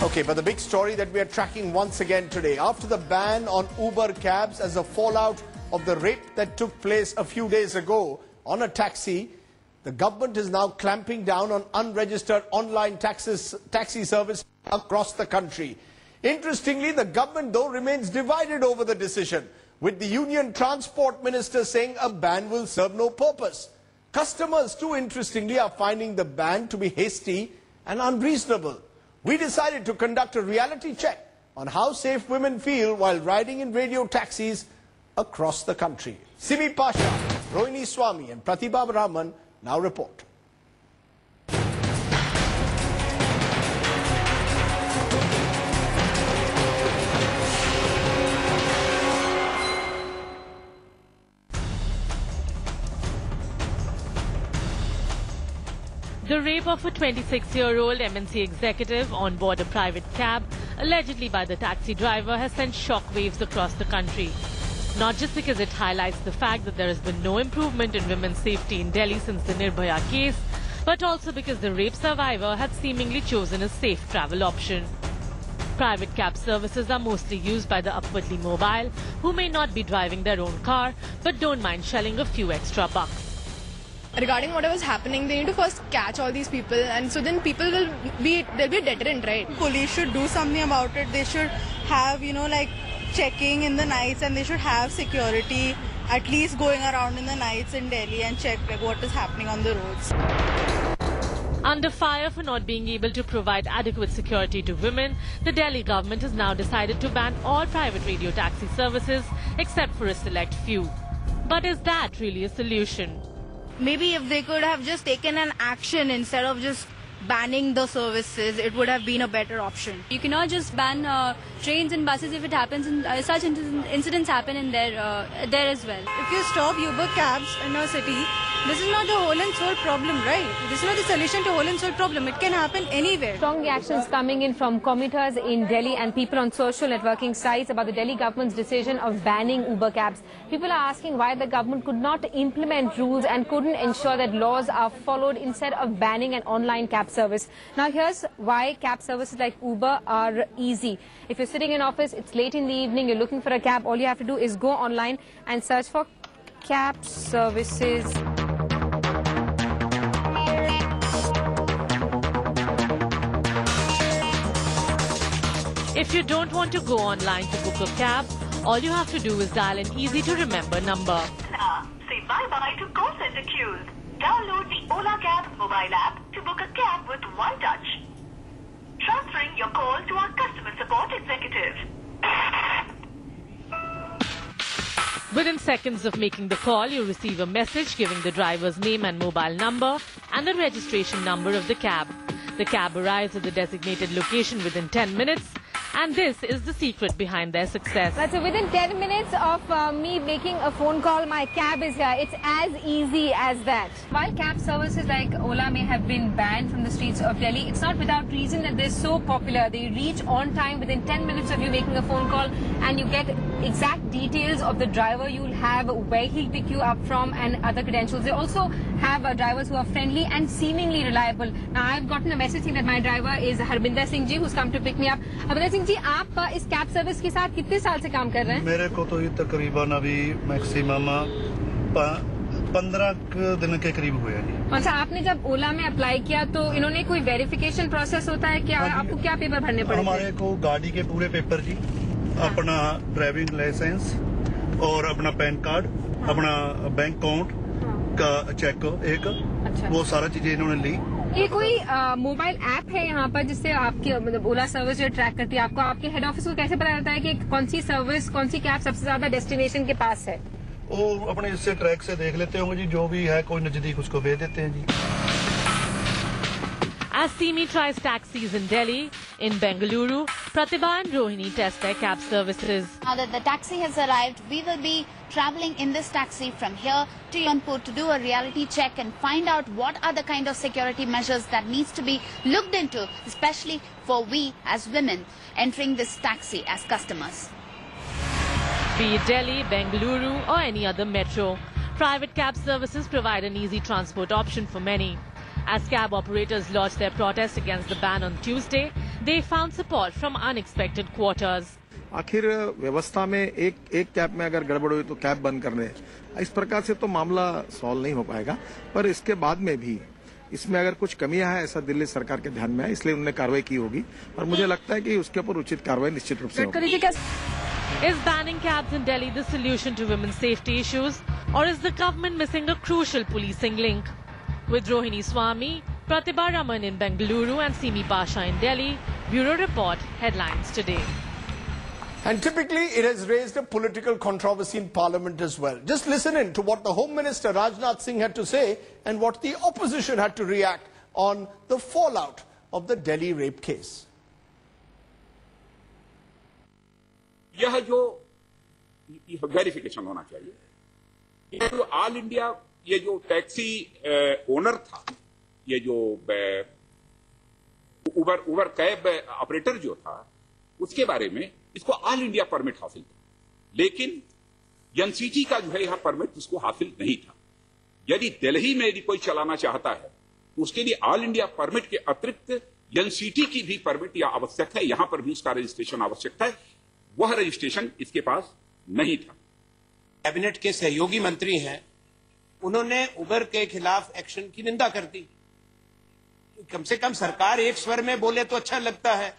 Okay, but the big story that we are tracking once again today, after the ban on Uber cabs as a fallout of the rape that took place a few days ago on a taxi, the government is now clamping down on unregistered online taxi service across the country. Interestingly, the government, though, remains divided over the decision, with the Union Transport Minister saying a ban will serve no purpose. Customers, too, interestingly, are finding the ban to be hasty and unreasonable. We decided to conduct a reality check on how safe women feel while riding in radio taxis across the country. Simi Pasha, Rohini Swami and Pratibha Brahman now report. The rape of a 26-year-old MNC executive on board a private cab, allegedly by the taxi driver, has sent shockwaves across the country. Not just because it highlights the fact that there has been no improvement in women's safety in Delhi since the Nirbhaya case, but also because the rape survivor had seemingly chosen a safe travel option. Private cab services are mostly used by the upwardly mobile, who may not be driving their own car, but don't mind shelling a few extra bucks. Regarding whatever is happening, they need to first catch all these people, and so then people there'll be a deterrent, right? Police should do something about it. They should have, like checking in the nights, and they should have security at least going around in the nights in Delhi and check like what is happening on the roads. Under fire for not being able to provide adequate security to women, the Delhi government has now decided to ban all private radio taxi services except for a select few. But is that really a solution? Maybe if they could have just taken an action instead of just banning the services, it would have been a better option. You cannot just ban trains and buses if it happens, and such incidents happen in there as well. If you stop Uber cabs in a city, this is not the whole and sole problem, right? This is not the solution to whole and sole problem. It can happen anywhere. Strong reactions coming in from commuters in Delhi and people on social networking sites about the Delhi government's decision of banning Uber cabs. People are asking why the government could not implement rules and couldn't ensure that laws are followed instead of banning an online cab service. Now here's why cab services like Uber are easy. If you're sitting in office, it's late in the evening, you're looking for a cab, all you have to do is go online and search for cab services. If you don't want to go online to book a cab, all you have to do is dial an easy-to-remember number. Say bye-bye to call center queues. Download the Ola Cab mobile app to book a cab with one touch. Transferring your call to our customer support executive. Within seconds of making the call, you receive a message giving the driver's name and mobile number and the registration number of the cab. The cab arrives at the designated location within 10 minutes. And this is the secret behind their success. Right, so within 10 minutes of me making a phone call, my cab is here. It's as easy as that. While cab services like Ola may have been banned from the streets of Delhi, it's not without reason that they're so popular. They reach on time within 10 minutes of you making a phone call, and you get exact details of the driver you'll have, where he'll pick you up from, and other credentials. They also have drivers who are friendly and seemingly reliable. Now, I've gotten a message saying that my driver is Harbinder Singh ji, who's come to pick me up. Harbinder Singh जी, आप इस cab service के साथ कितने साल से काम कर रहे हैं? मेरे को तो ये तकरीबन अभी मैक्सिमम 15 दिन के करीब हुए हैं। अच्छा, आपने जब ओला में अप्लाई किया तो इन्होंने कोई वेरिफिकेशन प्रोसेस होता है क्या? आपको क्या पेपर भरने पड़े? हमारे को गाड़ी के पूरे पेपर जी, अपना ड्राइविंग लाइसेंस और अपना पैन कार्ड, अपना बैंक अकाउंट का चेक एक, वो सारा चीजें इन्होंने ली। ये कोई मोबाइल ऐप है यहाँ पर जिससे आपकी मतलब ओला सर्विस जो ट्रैक करती है आपको, आपके हेड ऑफिस को कैसे पता चलता है कि कौन सी सर्विस, कौन सी कैब सबसे ज्यादा डेस्टिनेशन के पास है? वो अपने इससे ट्रैक से देख लेते होंगे जी, जो भी है कोई नजदीक उसको भेज देते हैं जी। As Simi tries taxis in Delhi, in Bengaluru, Pratibha and Rohini test their cab services. Now that the taxi has arrived, we will be travelling in this taxi from here to Yonpur to do a reality check and find out what are the kind of security measures that needs to be looked into, especially for we as women entering this taxi as customers. Be it Delhi, Bengaluru or any other metro, private cab services provide an easy transport option for many. As cab operators lodged their protest against the ban on Tuesday, they found support from unexpected quarters. आखिर व्यवस्था में एक cab में अगर गड़बड़ हुई तो cab बंद करने, इस प्रकार से तो मामला सॉल्व नहीं हो पाएगा। पर इसके बाद में भी इसमें अगर कुछ कमियां हैं, ऐसा दिल्ली सरकार के ध्यान में है, इसलिए उन्होंने कार्रवाई की होगी और मुझे लगता है कि उसके ऊपर उचित कार्रवाई निश्चित रूप से होगी। Is banning cabs in Delhi the solution to women's safety issues, or is the government missing a crucial policing link? With Rohini Swami, Pratibha Raman in Bengaluru and Simi Basha in Delhi, Bureau Report, Headlines Today. And typically it has raised a political controversy in Parliament as well. Just listen in to what the Home Minister Rajnath Singh had to say and what the opposition had to react on the fallout of the Delhi rape case. यह जो verification होना चाहिए, ये जो all India, ये जो taxi owner था, ये जो उबर कैब ऑपरेटर जो था, उसके बारे में इसको ऑल इंडिया परमिट हासिल था, लेकिन एनसीटी का जो है यह परमिट इसको हासिल नहीं था। यदि दिल्ली में यदि कोई चलाना चाहता है तो उसके लिए ऑल इंडिया परमिट के अतिरिक्त एनसीटी की भी परमिट या आवश्यक है, यहां पर भी उसका रजिस्ट्रेशन आवश्यक है। वह रजिस्ट्रेशन इसके पास नहीं था। कैबिनेट के सहयोगी मंत्री हैं, उन्होंने उबर के खिलाफ एक्शन की निंदा कर दी। कम से कम सरकार एक स्वर में बोले तो अच्छा लगता है।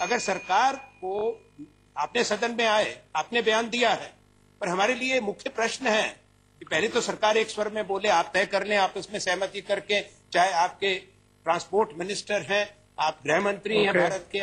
अगर सरकार को, आपने सदन में आए, आपने बयान दिया है, पर हमारे लिए मुख्य प्रश्न है कि पहले तो सरकार एक स्वर में बोले, आप तय कर लें, आप इसमें सहमति करके, चाहे आपके ट्रांसपोर्ट मिनिस्टर हैं, आप गृह मंत्री हैं भारत के।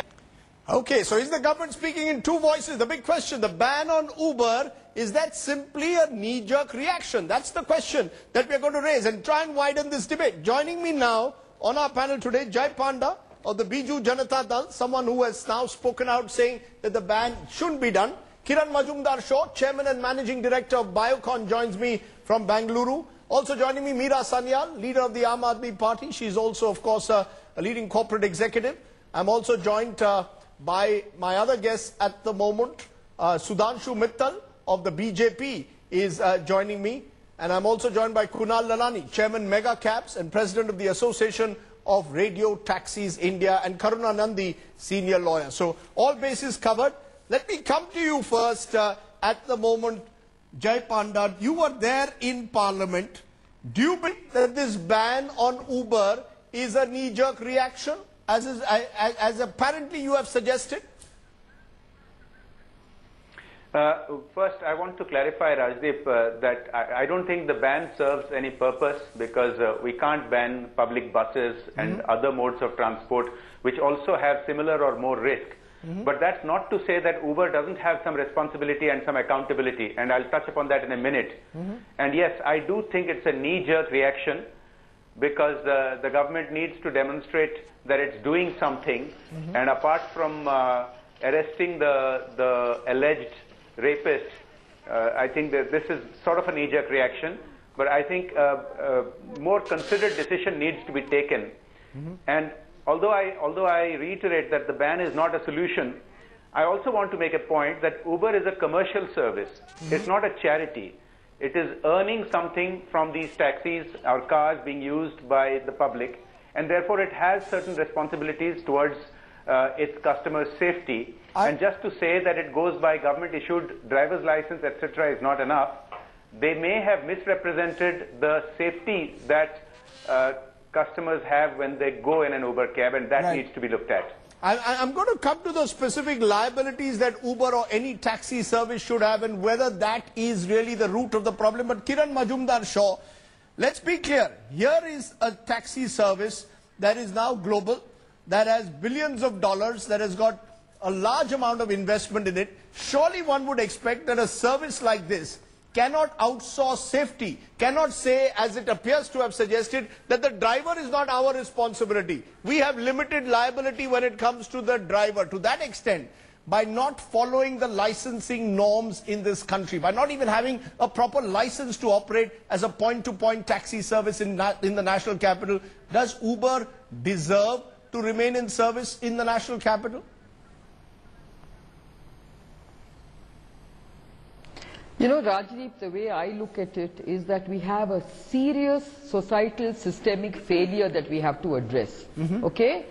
Okay, so is the government speaking in two voices? The big question, the ban on Uber, is that simply a knee-jerk reaction? That's the question that we're going to raise and try and widen this debate. Joining me now on our panel today, Jai Panda of the Biju Janata Dal, someone who has now spoken out saying that the ban shouldn't be done. Kiran Mazumdar-Shaw, Chairman and Managing Director of Biocon, joins me from Bengaluru. Also joining me, Meera Sanyal, leader of the Aam Aadmi Party. She's also, of course, a leading corporate executive. I'm also joined by my other guest at the moment, Sudhanshu Mittal of the BJP is joining me. And I'm also joined by Kunal Lalani, Chairman Mega Cabs and President of the Association of Radio Taxis India, and Karuna Nandi, Senior Lawyer. So all bases covered. Let me come to you first at the moment, Jai Panda. You were there in Parliament. Do you believe that this ban on Uber is a knee-jerk reaction, as apparently you have suggested? First, I want to clarify, Rajdeep, that I don't think the ban serves any purpose, because we can't ban public buses and other modes of transport which also have similar or more risk. But that's not to say that Uber doesn't have some responsibility and some accountability, and I'll touch upon that in a minute. And yes, I do think it's a knee-jerk reaction, because the government needs to demonstrate that it's doing something, and apart from arresting the alleged rapist, I think that this is sort of a knee-jerk reaction, but I think a more considered decision needs to be taken. And although I reiterate that the ban is not a solution, I also want to make a point that Uber is a commercial service. It's not a charity. It is earning something from these taxis or cars being used by the public, and therefore it has certain responsibilities towards its customers' safety. And just to say that it goes by government-issued driver's license, etc., is not enough. They may have misrepresented the safety that customers have when they go in an Uber cab, and that needs to be looked at. I'm going to come to the specific liabilities that Uber or any taxi service should have, and whether that is really the root of the problem. But Kiran Mazumdar-Shaw, let's be clear. Here is a taxi service that is now global, that has billions of dollars, that has got a large amount of investment in it. Surely one would expect that a service like this cannot outsource safety, cannot say, as it appears to have suggested, that the driver is not our responsibility. We have limited liability when it comes to the driver. To that extent, by not following the licensing norms in this country, by not even having a proper license to operate as a point-to-point taxi service in the national capital, does Uber deserve to remain in service in the national capital? You know, Rajdeep, the way I look at it is that we have a serious societal systemic failure that we have to address. Okay?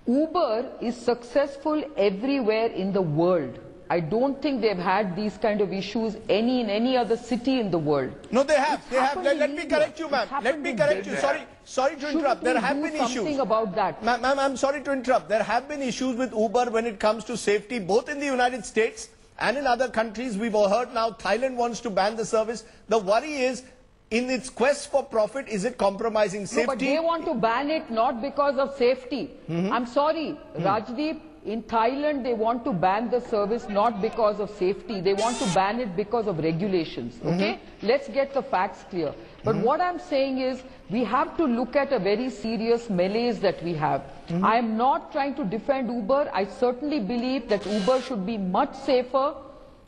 Uber is successful everywhere in the world. I don't think they've had these kind of issues in any other city in the world. No, they have. They have. Let me correct you, ma'am. Let me correct you. Sorry to interrupt. There have been issues. Something about that. Ma'am, I'm sorry to interrupt. There have been issues with Uber when it comes to safety, both in the United States and in other countries. We've all heard now Thailand wants to ban the service. The worry is, in its quest for profit, is it compromising safety? No, but they want to ban it not because of safety. I'm sorry, Rajdeep. In Thailand, they want to ban the service not because of safety. They want to ban it because of regulations. Okay? Let's get the facts clear. But what I'm saying is, we have to look at a very serious malaise that we have. I am not trying to defend Uber. I certainly believe that Uber should be much safer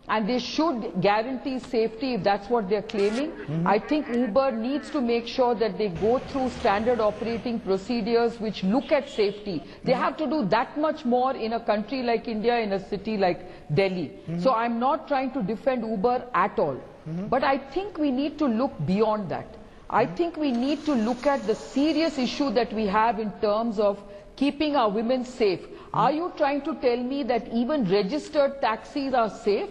and they should guarantee safety if that's what they're claiming. I think Uber needs to make sure that they go through standard operating procedures which look at safety. They have to do that much more in a country like India, in a city like Delhi. So I'm not trying to defend Uber at all. But I think we need to look beyond that. I think we need to look at the serious issue that we have in terms of keeping our women safe. Are you trying to tell me that even registered taxis are safe?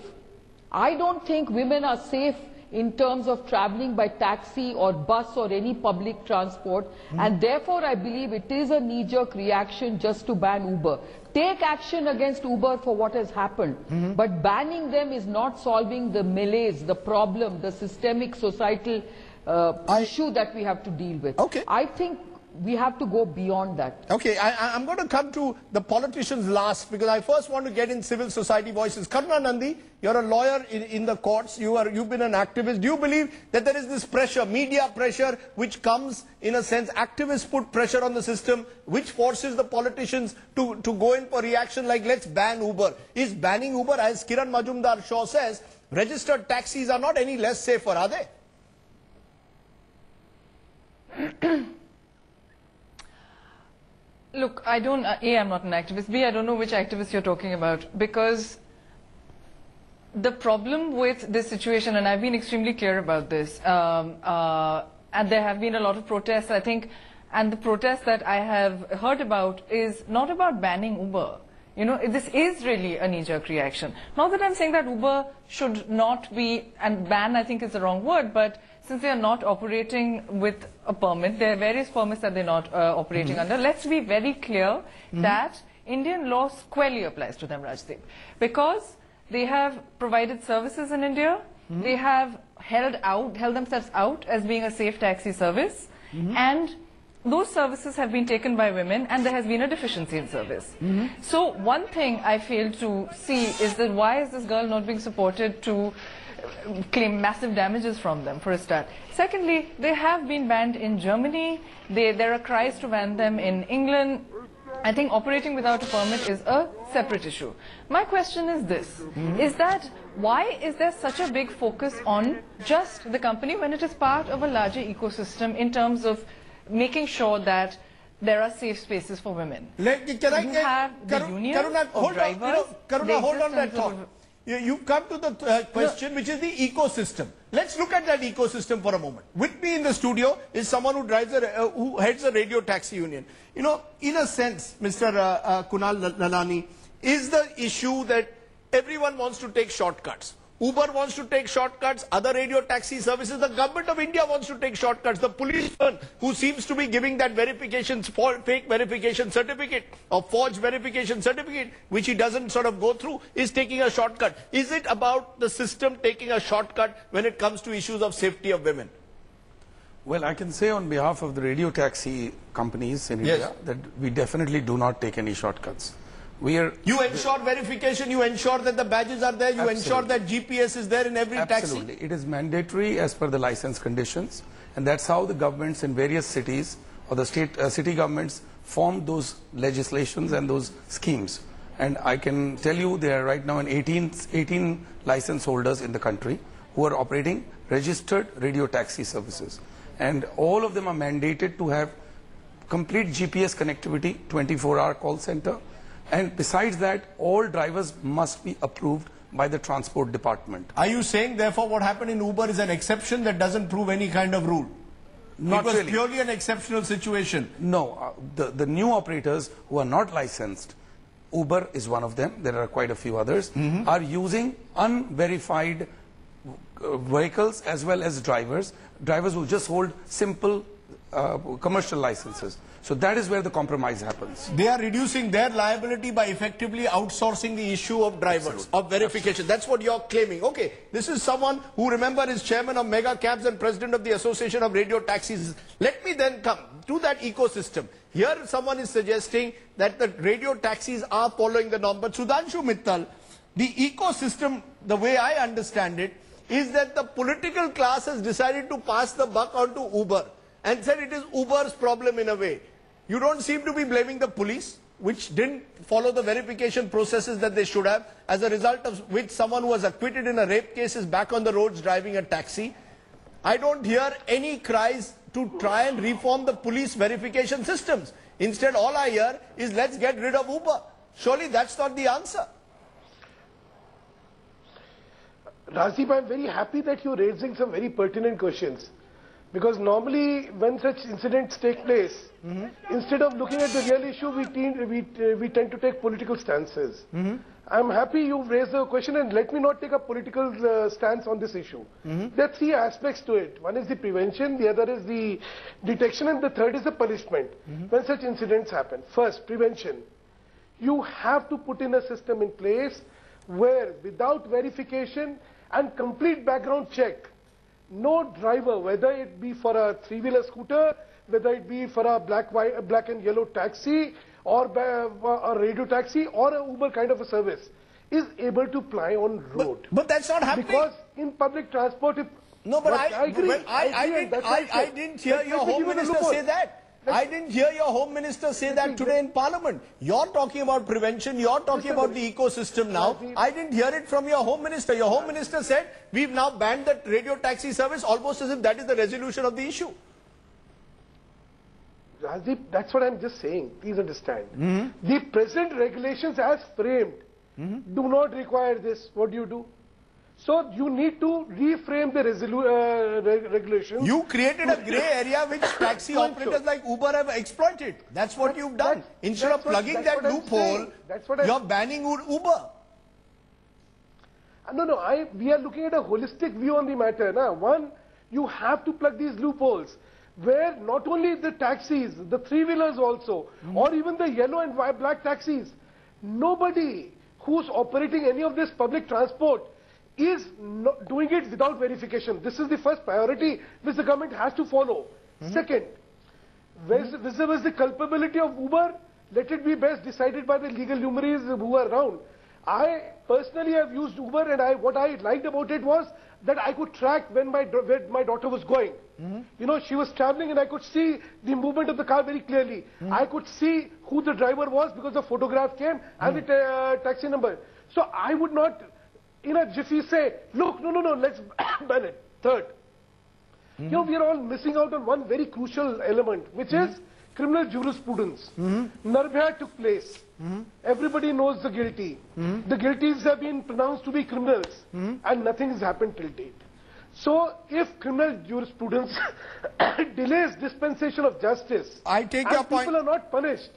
I don't think women are safe in terms of traveling by taxi or bus or any public transport, and therefore I believe it is a knee-jerk reaction just to ban Uber. Take action against Uber for what has happened, but banning them is not solving the malaise, the problem, the systemic societal issue that we have to deal with. I think we have to go beyond that. Okay, I'm going to come to the politicians last, because I first want to get in civil society voices. Karuna Nandi, you're a lawyer in the courts. You've been an activist. Do you believe that there is this pressure, media pressure, which comes, in a sense, activists put pressure on the system, which forces the politicians to go in for reaction like, let's ban Uber? Is banning Uber, as Kiran Mazumdar-Shaw says, registered taxis are not any less safer, are they? Look, I don't, A, I'm not an activist, B, I don't know which activist you're talking about, because the problem with this situation, and I've been extremely clear about this, and there have been a lot of protests, I think, and the protest that I have heard about is not about banning Uber. You know, this is really a knee-jerk reaction. Not that I'm saying that Uber should not be, and ban I think is the wrong word, but since they are not operating with a permit, there are various permits that they're not operating under. Let's be very clear that Indian law squarely applies to them, Rajdeep. Because they have provided services in India, they have held themselves out as being a safe taxi service, and those services have been taken by women, and there has been a deficiency in service. So one thing I fail to see is that why is this girl not being supported to claim massive damages from them, for a start. Secondly, they have been banned in Germany. There are cries to ban them in England. I think operating without a permit is a separate issue. My question is this, is that why is there such a big focus on just the company when it is part of a larger ecosystem in terms of making sure that there are safe spaces for women? Karuna, hold on that thought. You've come to the question, which is the ecosystem. Let's look at that ecosystem for a moment. With me in the studio is someone who heads a radio taxi union. You know, in a sense, Mr. Kunal Lalani, is the issue that everyone wants to take shortcuts. Uber wants to take shortcuts, other radio taxi services, the government of India wants to take shortcuts. The policeman who seems to be giving that fake verification certificate or forged verification certificate, which he doesn't sort of go through, is taking a shortcut. Is it about the system taking a shortcut when it comes to issues of safety of women? Well, I can say on behalf of the radio taxi companies in India that we definitely do not take any shortcuts. You ensure verification, you ensure that the badges are there, you ensure that GPS is there in every taxi? Absolutely. It is mandatory as per the license conditions, and that's how the governments in various cities or the city governments formed those legislations and those schemes. And I can tell you there are right now 18 license holders in the country who are operating registered radio taxi services. And all of them are mandated to have complete GPS connectivity, 24-hour call center. And besides that, all drivers must be approved by the transport department. Are you saying therefore what happened in Uber is an exception that doesn't prove any kind of rule? Not it was really. Purely an exceptional situation. No, the new operators who are not licensed, Uber is one of them, there are quite a few others, are using unverified vehicles as well as drivers who just hold simple commercial licenses. So that is where the compromise happens. They are reducing their liability by effectively outsourcing the issue of drivers, of verification. That's what you're claiming. Okay, this is someone who, remember, is chairman of Mega Cabs and president of the Association of Radio Taxis. Let me then come to that ecosystem. Here someone is suggesting that the radio taxis are following the norm. But Sudhanshu Mittal, the ecosystem, the way I understand it, is that the political class has decided to pass the buck on to Uber and said it is Uber's problem in a way. You don't seem to be blaming the police, which didn't follow the verification processes that they should have, as a result of which someone who was acquitted in a rape case is back on the roads driving a taxi. I don't hear any cries to try and reform the police verification systems. Instead, all I hear is let's get rid of Uber. Surely that's not the answer. Rajiv, I'm very happy that you're raising some very pertinent questions. Because normally when such incidents take place, instead of looking at the real issue, we tend to take political stances. I'm happy you've raised the question, and let me not take a political stance on this issue. There are three aspects to it. One is the prevention, the other is the detection, and the third is the punishment when such incidents happen. First, prevention. You have to put in a system in place where without verification and complete background check, no driver, whether it be for a three-wheeler scooter, whether it be for a black and yellow taxi, or a radio taxi, or a Uber kind of a service, is able to ply on road. But that's not happening. Because in public transport, no, but I agree. I didn't hear your Home Minister say that. I didn't hear your Home Minister say that today in Parliament. You're talking about prevention, you're talking about the ecosystem now. I didn't hear it from your Home Minister. Your Home Minister said, we've now banned the radio taxi service, almost as if that is the resolution of the issue. Rajdeep, that's what I'm just saying. Please understand. The present regulations as framed do not require this. What do? So you need to reframe the regulations. You created a grey area which taxi operators like Uber have exploited. That's what you've done. Instead of plugging that loophole, you're banning Uber. No, we are looking at a holistic view on the matter. One, you have to plug these loopholes where not only the taxis, the three-wheelers also, or even the yellow and black taxis, nobody who's operating any of this public transport is doing it without verification. This is the first priority which the government has to follow. Second, vis-a-vis the culpability of Uber, let it be best decided by the legal luminaries who are around. I personally have used Uber, and what I liked about it was that I could track where my daughter was going. You know, she was traveling and I could see the movement of the car very clearly. I could see who the driver was because the photograph came and the taxi number. So I would not, in a jiffy, say, look, no, let's ban it. Third, you know, we are all missing out on one very crucial element, which is criminal jurisprudence. Nirbhaya took place. Everybody knows the guilty. The guilties have been pronounced to be criminals, and nothing has happened till date. So, if criminal jurisprudence delays dispensation of justice, I take your point. People are not punished,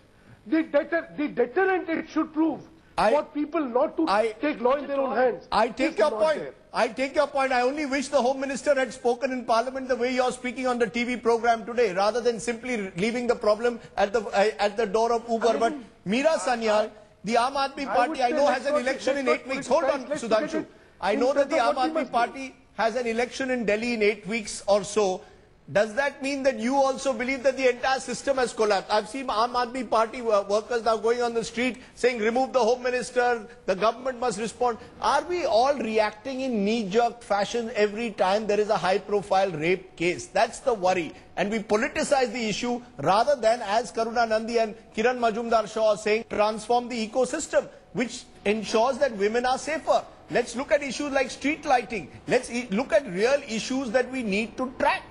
the deterrent it should prove for people not to take law in their own hands. I take your point. I take your point. I only wish the Home Minister had spoken in Parliament the way you're speaking on the TV program today, rather than simply leaving the problem at the door of Uber. But Meera Sanyal, the Aam Aadmi Party, I know, has an election in 8 weeks. Hold on, Sudhanshu. I know that the Aam Aadmi Party has an election in Delhi in 8 weeks or so. Does that mean that you also believe that the entire system has collapsed? I've seen Aam Aadmi Party workers now going on the street saying, remove the Home Minister, the government must respond. Are we all reacting in knee-jerk fashion every time there is a high-profile rape case? That's the worry. And we politicize the issue rather than, as Karuna Nandi and Kiran Mazumdar-Shaw are saying, transform the ecosystem, which ensures that women are safer. Let's look at issues like street lighting. Let's look at real issues that we need to track.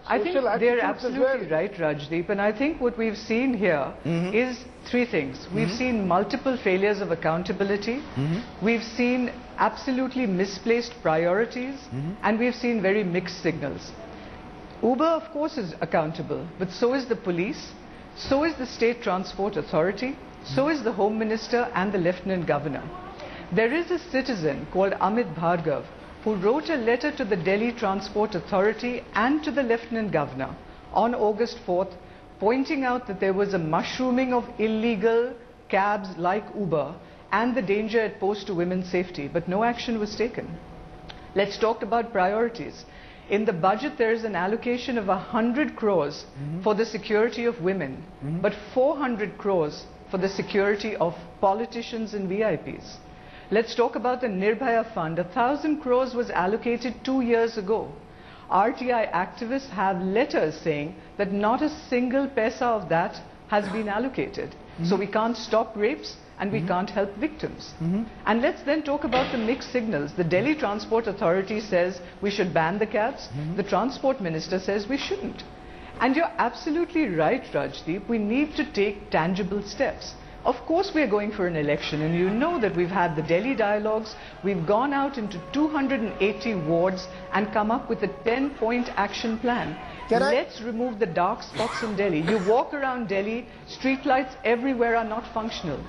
I think they're absolutely right, Rajdeep, and I think what we've seen here is three things. We've seen multiple failures of accountability, we've seen absolutely misplaced priorities, and we've seen very mixed signals. Uber, of course, is accountable, but so is the police, so is the State Transport Authority, so is the Home Minister and the Lieutenant Governor. There is a citizen called Amit Bhargav who wrote a letter to the Delhi Transport Authority and to the Lieutenant Governor on August 4th, pointing out that there was a mushrooming of illegal cabs like Uber and the danger it posed to women's safety, but no action was taken. Let's talk about priorities. In the budget, there is an allocation of 100 crores for the security of women, but 400 crores for the security of politicians and VIPs. Let's talk about the Nirbhaya Fund. 1,000 crores was allocated 2 years ago. RTI activists have letters saying that not a single paisa of that has been allocated. So we can't stop rapes and we can't help victims. And let's then talk about the mixed signals. The Delhi Transport Authority says we should ban the cabs. The Transport Minister says we shouldn't. And you're absolutely right, Rajdeep. We need to take tangible steps. Of course we are going for an election, and you know that we've had the Delhi dialogues, we've gone out into 280 wards and come up with a 10-point action plan. Let's remove the dark spots in Delhi. You walk around Delhi, streetlights everywhere are not functional.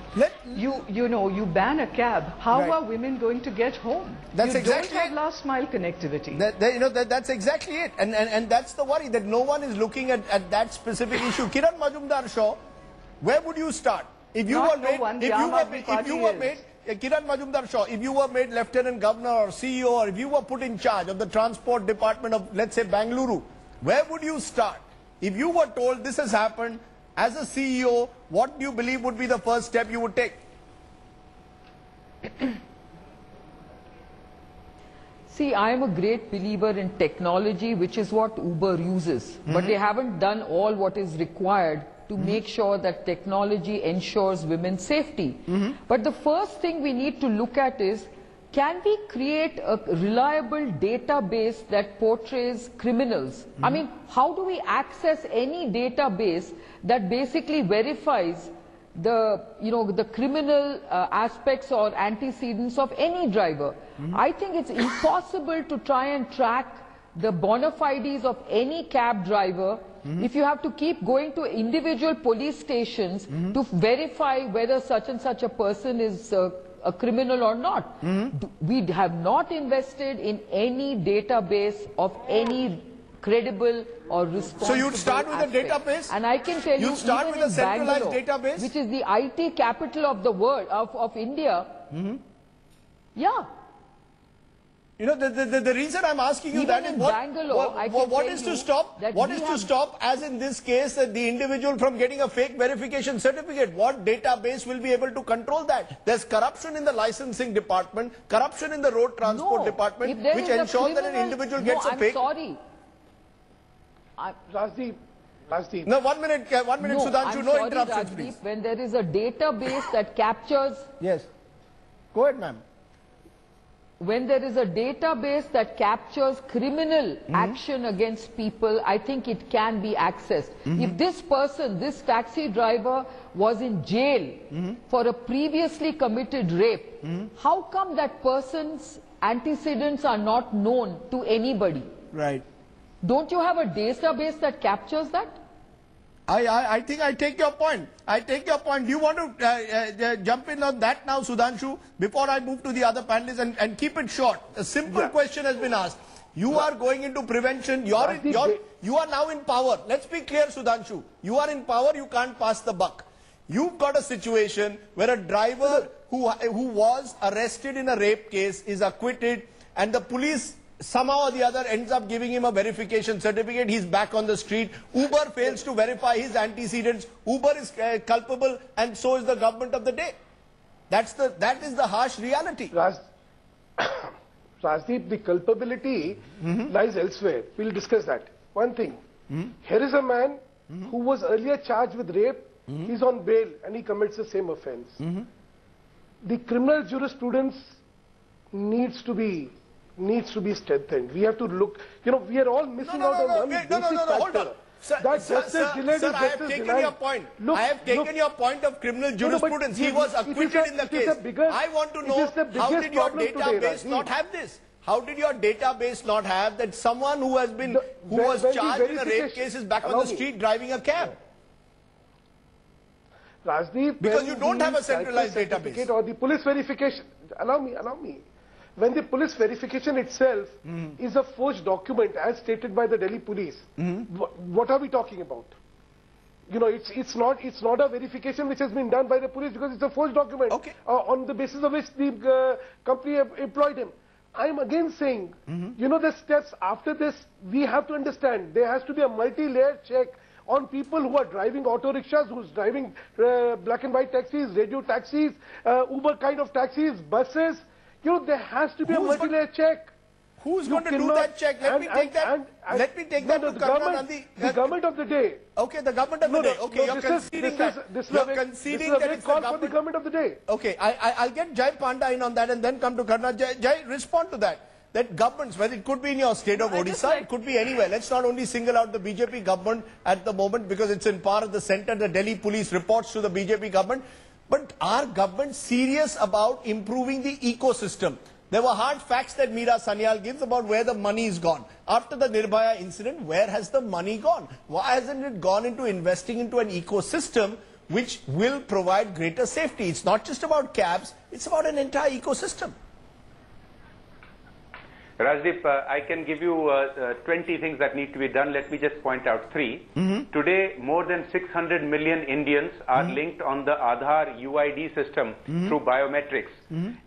You ban a cab, how are women going to get home? That's exactly don't have last mile connectivity. That's exactly it, and that's the worry, that no one is looking at that specific issue. Kiran Mazumdar-Shaw, where would you start? If you were made, Kiran Mazumdar-Shaw, if you were made Lieutenant Governor or CEO, or if you were put in charge of the Transport Department of, let's say, Bangalore, where would you start? If you were told this has happened, as a CEO, what do you believe would be the first step you would take? See, I am a great believer in technology, which is what Uber uses. But they haven't done all what is required to make sure that technology ensures women's safety. But the first thing we need to look at is, can we create a reliable database that portrays criminals? I mean, how do we access any database that basically verifies the, the criminal aspects or antecedents of any driver? I think it's impossible to try and track the bona fides of any cab driver if you have to keep going to individual police stations to verify whether such and such a person is a criminal or not. We have not invested in any database of any credible or responsible So you'd start with a database? And I can tell you, start even with a centralized Bangalore, database? which is the IT capital of the world, of India, yeah. The reason I'm asking you that is what is to stop, as in this case, the individual from getting a fake verification certificate? What database will be able to control that? There's corruption in the licensing department, corruption in the road transport department, which ensures that an individual gets a fake. Rajdeep. No, one minute, Sudhanshu, no interruptions, please. When there is a database that captures... Yes. Go ahead, ma'am. When there is a database that captures criminal action against people, I think it can be accessed. If this person, this taxi driver, was in jail for a previously committed rape, how come that person's antecedents are not known to anybody? Right. Don't you have a database that captures that? I think I take your point. Do you want to jump in on that now, Sudhanshu, before I move to the other panelists, and keep it short? A simple question has been asked. You are going into prevention. You are now in power. Let's be clear, Sudhanshu. You are in power. You can't pass the buck. You've got a situation where a driver who was arrested in a rape case is acquitted, and the police somehow or the other ends up giving him a verification certificate. He's back on the street. Uber fails to verify his antecedents. Uber is culpable, and so is the government of the day. That is the harsh reality. Rajdeep, the culpability lies elsewhere. We'll discuss that. One thing, here is a man who was earlier charged with rape. He's on bail and he commits the same offense. The criminal jurisprudence needs to be needs to be strengthened. We have to look, we are all missing out on one basic hold on. factor. Sir, I have taken your point. I have taken your point of criminal jurisprudence. He was acquitted in the case. I want to know, how did your database not have this? How did your database not have that someone who has been, who was charged in a rape case is back on the street driving a cab? Rajdeep, because you don't have a centralized database. Or the police verification, allow me. When the police verification itself is a forged document as stated by the Delhi police, what are we talking about? It's not a verification which has been done by the police because it's a forged document on the basis of which the company employed him. I'm again saying, the steps after this, we have to understand there has to be a multi-layered check on people who are driving auto rickshaws, who's driving black and white taxis, radio taxis, Uber kind of taxis, buses. There has to be a multi-layer check. Who's going to do that check? Let me take that to Kiran Nandi. The government of the day. Okay, the government of the day. Okay, you're conceding that. You're conceding that it's call for the government of the day. Okay, I'll get Jai Panda in on that and then come to Kiran. Jai, respond to that. That governments, whether it could be in your state of Odisha, it could be anywhere. Let's not only single out the BJP government at the moment because it's in power at the center. The Delhi police reports to the BJP government. But are governments serious about improving the ecosystem? There were hard facts that Meera Sanyal gives about where the money is gone. After the Nirbhaya incident, where has the money gone? Why hasn't it gone into investing into an ecosystem which will provide greater safety? It's not just about cabs, it's about an entire ecosystem. Rajdeep, I can give you 20 things that need to be done. Let me just point out 3. Today, more than 600 million Indians are linked on the Aadhaar UID system through biometrics.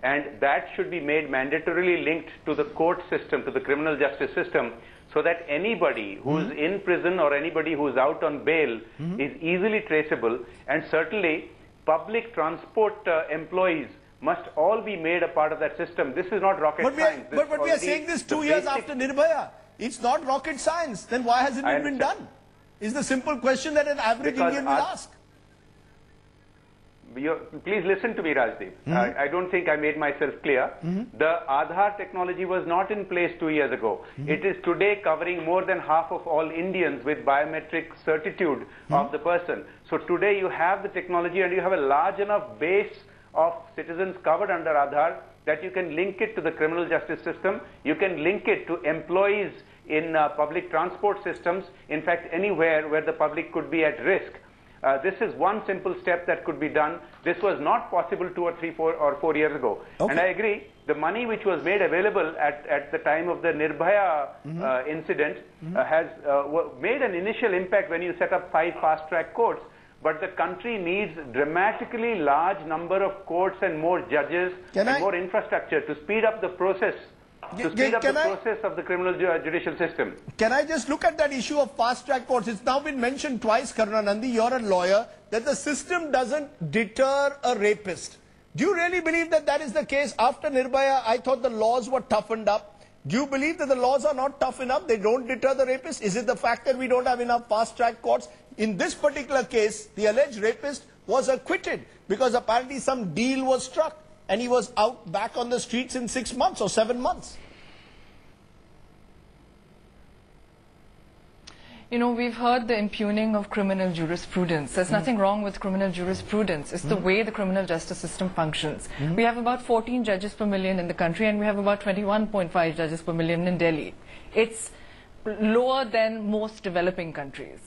And that should be made mandatorily linked to the court system, to the criminal justice system, so that anybody who's in prison or anybody who's out on bail is easily traceable. And certainly, public transport employees must all be made a part of that system. This is not rocket science. But we are saying this 2 years after Nirbhaya. It's not rocket science. Then why hasn't it been done? Is the simple question that an average Indian will ask. Please listen to me, Rajdeep. I don't think I made myself clear. The Aadhaar technology was not in place 2 years ago. It is today covering more than half of all Indians with biometric certitude of the person. So today you have the technology and you have a large enough base of citizens covered under Aadhaar that you can link it to the criminal justice system, you can link it to employees in public transport systems, in fact anywhere where the public could be at risk. This is one simple step that could be done. This was not possible 2 or 3, 4 or 4 years ago. And I agree, the money which was made available at the time of the Nirbhaya incident has made an initial impact when you set up 5 fast-track courts. But the country needs dramatically large number of courts and more judges and more infrastructure to speed up the process, of the criminal judicial system. Can I just look at that issue of fast-track courts? It's now been mentioned twice, Kiran Nandi, you're a lawyer, that the system doesn't deter a rapist. Do you really believe that that is the case? After Nirbhaya, I thought the laws were toughened up. Do you believe that the laws are not tough enough? They don't deter the rapist? Is it the fact that we don't have enough fast-track courts? In this particular case, the alleged rapist was acquitted because apparently some deal was struck and he was out back on the streets in 6 months or 7 months. You know, we've heard the impugning of criminal jurisprudence. There's nothing wrong with criminal jurisprudence. It's the way the criminal justice system functions. We have about 14 judges per million in the country and we have about 21.5 judges per million in Delhi. It's lower than most developing countries.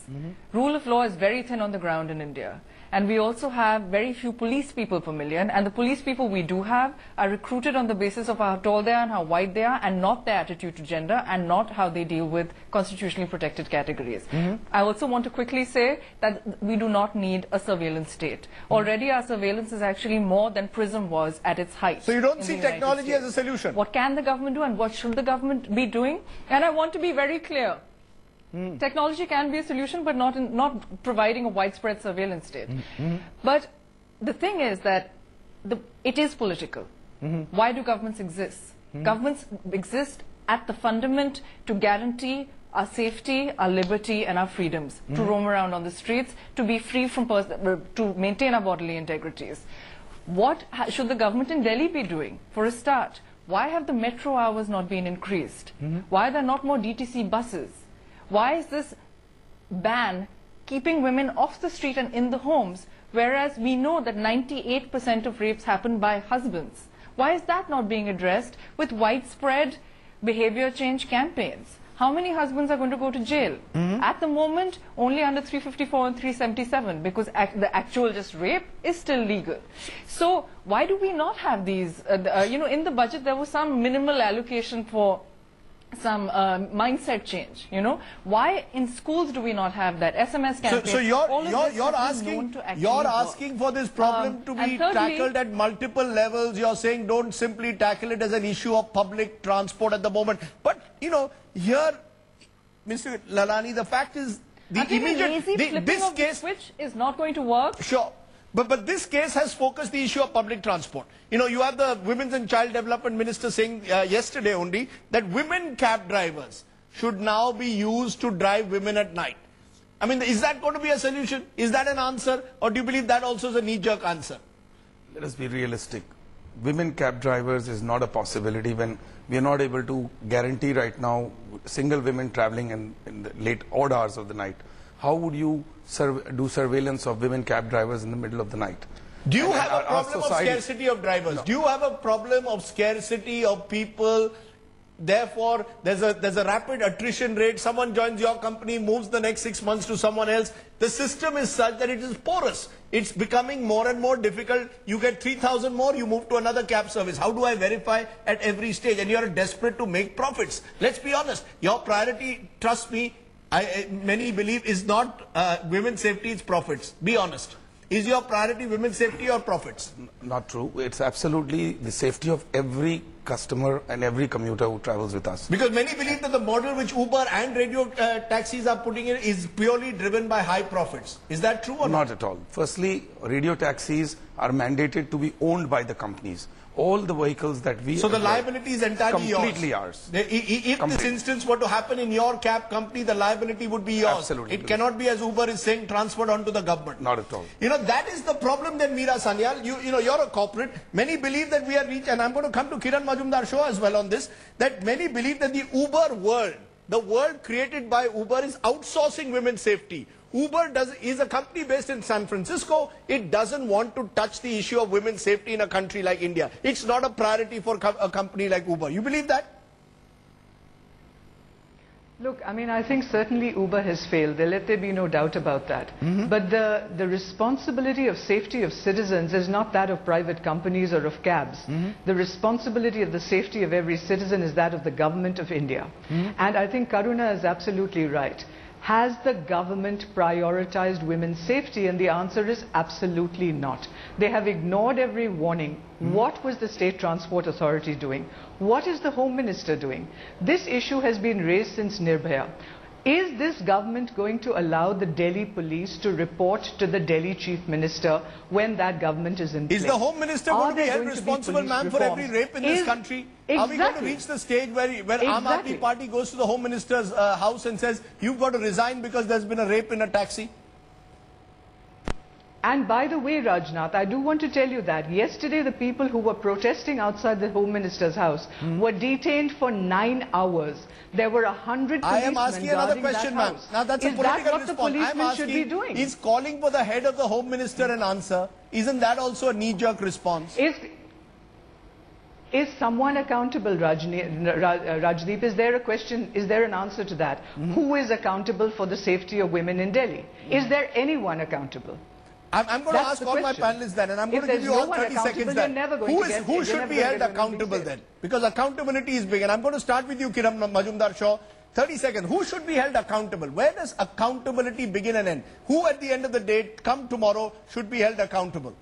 Rule of law is very thin on the ground in India. And we also have very few police people per million. And the police people we do have are recruited on the basis of how tall they are and how wide they are, and not their attitude to gender, and not how they deal with constitutionally protected categories. I also want to quickly say that we do not need a surveillance state. Already our surveillance is actually more than PRISM was at its height. So you don't see technology as a solution? What can the government do and what should the government be doing? And I want to be very clear. Technology can be a solution, but not providing a widespread surveillance state. But the thing is that it is political. Why do governments exist? Governments exist at the fundament to guarantee our safety, our liberty and our freedoms, to roam around on the streets, to be free from to maintain our bodily integrities. What should the government in Delhi be doing? For a start, Why have the metro hours not been increased? Why are there not more DTC buses? Why is this ban keeping women off the street and in the homes, whereas we know that 98% of rapes happen by husbands? Why is that not being addressed with widespread behavior change campaigns? How many husbands are going to go to jail? At the moment, only under 354 and 377, because the actual just rape is still legal. So why do we not have these? In the budget, there was some minimal allocation for some mindset change. Why in schools do we not have that SMS campaign? So you're asking for this problem to be tackled at multiple levels. You're saying don't simply tackle it as an issue of public transport at the moment. But here, Mr. Lalani, the fact is this case switch is not going to work. Sure. But this case has focused the issue of public transport. You have the Women's and Child Development Minister saying yesterday only that women cab drivers should now be used to drive women at night. I mean, is that going to be a solution? Is that an answer? Or do you believe that also is a knee-jerk answer? Let us be realistic. Women cab drivers is not a possibility when we are not able to guarantee right now single women traveling in the late odd hours of the night. How would you do surveillance of women cab drivers in the middle of the night? Do you have a problem of scarcity of drivers? No. Do you have a problem of scarcity of people? Therefore, there's a rapid attrition rate. Someone joins your company, moves the next 6 months to someone else. The system is such that it is porous. It's becoming more and more difficult. You get 3,000 more, you move to another cab service. How do I verify at every stage? And you're desperate to make profits. Let's be honest. Your priority, trust me, many believe, is not women's safety, it's profits. Be honest. Is your priority women's safety or profits? Not true. It's absolutely the safety of every customer and every commuter who travels with us. Because many believe that the model which Uber and radio taxis are putting in is purely driven by high profits. Is that true or not? Not at all. Firstly, radio taxis are mandated to be owned by the companies. All the vehicles that we... So the liability is entirely completely yours. If this instance were to happen in your cab company, the liability would be yours. Absolutely. It cannot be, as Uber is saying, transferred onto the government. Not at all. That is the problem then, Meera Sanyal. You're a corporate. Many believe that we are reached, and I'm going to come to Kiran Mazumdar-Shaw as well on this, that many believe that the Uber world, the world created by Uber, is outsourcing women's safety. Uber is a company based in San Francisco. It doesn't want to touch the issue of women's safety in a country like India. It's not a priority for a company like Uber. You believe that? Look, I mean, I think certainly Uber has failed. Let there be no doubt about that. But the responsibility of safety of citizens is not that of private companies or of cabs. The responsibility of the safety of every citizen is that of the government of India. And I think Karuna is absolutely right. Has the government prioritized women's safety? And the answer is absolutely not. They have ignored every warning. What was the State Transport Authority doing? What is the Home Minister doing? This issue has been raised since Nirbhaya. Is this government going to allow the Delhi police to report to the Delhi Chief Minister when that government is in place? Is the Home Minister going to be held responsible, ma'am, for every rape in this country? Exactly. Are we going to reach the stage where Aam Aadmi Party goes to the Home Minister's house and says, you've got to resign because there's been a rape in a taxi? And by the way, Rajnath, I do want to tell you that yesterday the people who were protesting outside the Home Minister's house were detained for 9 hours. There were 100 policemen. I am asking another question, ma'am. Now that's a political response. Is that what the policemen should be doing? He's calling for the head of the Home Minister an answer. Isn't that also a knee-jerk response? Is someone accountable, Rajdeep? Is there a question, is there an answer to that? Who is accountable for the safety of women in Delhi? Is there anyone accountable? I'm going to ask all my panelists then, and I'm going to give you all 30 seconds then. Who should be held accountable then? Because accountability is big. And I'm going to start with you, Kiran Mazumdar-Shaw. 30 seconds. Who should be held accountable? Where does accountability begin and end? Who at the end of the day, come tomorrow, should be held accountable?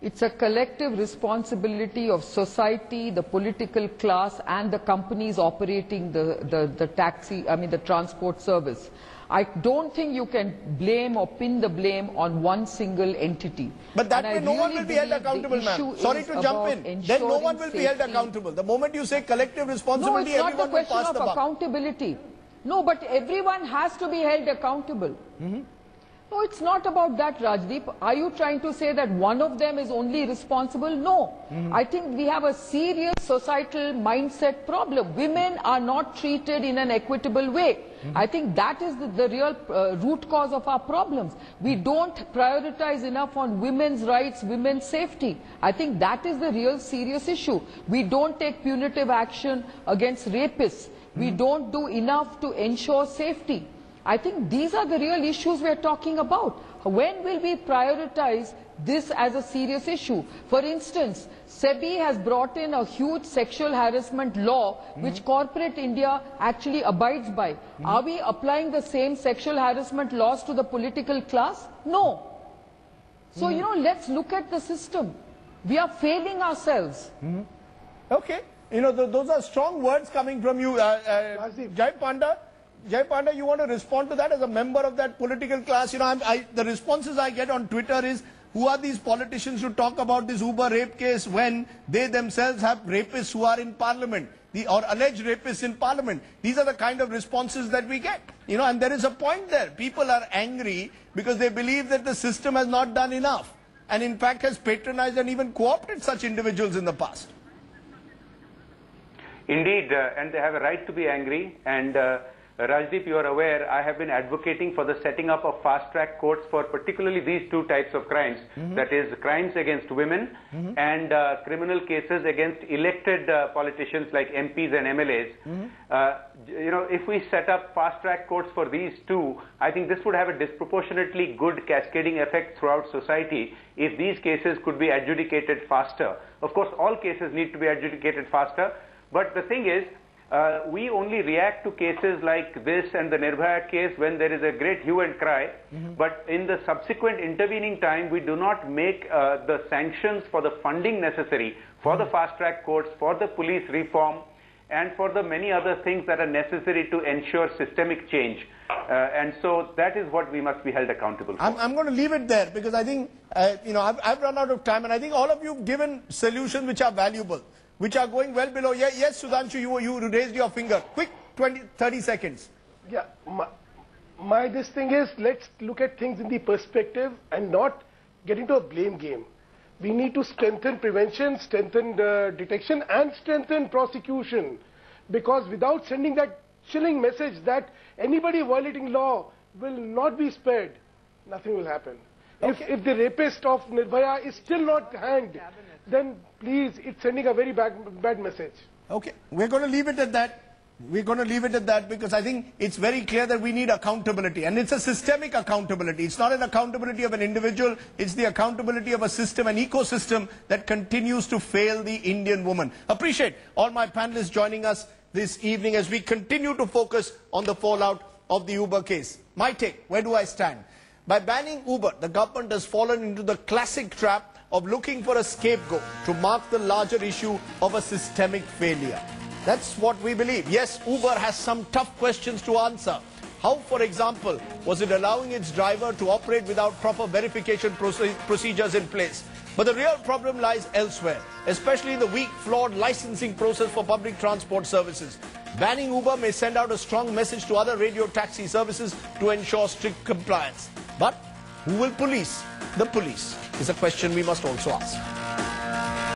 It's a collective responsibility of society, the political class, and the companies operating the transport service. I don't think you can blame or pin the blame on one single entity. But that way no one will be held accountable, ma'am. Sorry to jump in. Then no one will be held accountable. The moment you say collective responsibility, everyone will pass the buck. No, it's not a question of accountability. No, but everyone has to be held accountable. No, it's not about that, Rajdeep. Are you trying to say that one of them is only responsible? No. I think we have a serious societal mindset problem. Women are not treated in an equitable way. I think that is the real root cause of our problems. We don't prioritize enough on women's rights, women's safety. I think that is the real serious issue. We don't take punitive action against rapists. We don't do enough to ensure safety. I think these are the real issues we are talking about. When will we prioritize this as a serious issue? For instance, SEBI has brought in a huge sexual harassment law which corporate India actually abides by. Are we applying the same sexual harassment laws to the political class? No. So, you know, let's look at the system. We are failing ourselves. Okay. You know, those are strong words coming from you, Jai Panda. Jai Panda, you want to respond to that as a member of that political class? You know, the responses I get on Twitter is, who are these politicians to talk about this Uber rape case when they themselves have rapists who are in parliament, or alleged rapists in parliament? These are the kind of responses that we get. You know, and there is a point there. People are angry because they believe that the system has not done enough, and in fact has patronized and even co-opted such individuals in the past. Indeed, and they have a right to be angry. And Rajdeep, you are aware, I have been advocating for the setting up of fast-track courts for particularly these two types of crimes, that is, crimes against women and criminal cases against elected politicians like MPs and MLAs. You know, if we set up fast-track courts for these two, I think this would have a disproportionately good cascading effect throughout society if these cases could be adjudicated faster. Of course, all cases need to be adjudicated faster, but the thing is, we only react to cases like this and the Nirbhaya case when there is a great hue and cry, but in the subsequent intervening time, we do not make the sanctions for the funding necessary for the fast-track courts, for the police reform, and for the many other things that are necessary to ensure systemic change. And so that is what we must be held accountable for. I'm going to leave it there because I think, you know, I've run out of time, and I think all of you have given solutions which are valuable, which are going well below. Yes, Sudhanshu, you raised your finger. Quick, 30 seconds. Yeah, this thing is, let's look at things in the perspective and not get into a blame game. We need to strengthen prevention, strengthen detection, and strengthen prosecution. Because without sending that chilling message that anybody violating law will not be spared, nothing will happen. Okay. If the rapist of Nirbhaya is still not hanged, then please, it's sending a very bad message. Okay, we're going to leave it at that. We're going to leave it at that because I think it's very clear that we need accountability, and it's a systemic accountability. It's not an accountability of an individual, it's the accountability of a system, an ecosystem that continues to fail the Indian woman. Appreciate all my panelists joining us this evening as we continue to focus on the fallout of the Uber case. My take, where do I stand? By banning Uber, the government has fallen into the classic trap of looking for a scapegoat to mark the larger issue of a systemic failure. That's what we believe. Yes, Uber has some tough questions to answer. How, for example, was it allowing its driver to operate without proper verification procedures in place? But the real problem lies elsewhere, especially in the weak, flawed licensing process for public transport services. Banning Uber may send out a strong message to other radio taxi services to ensure strict compliance. But who will police the police is a question we must also ask.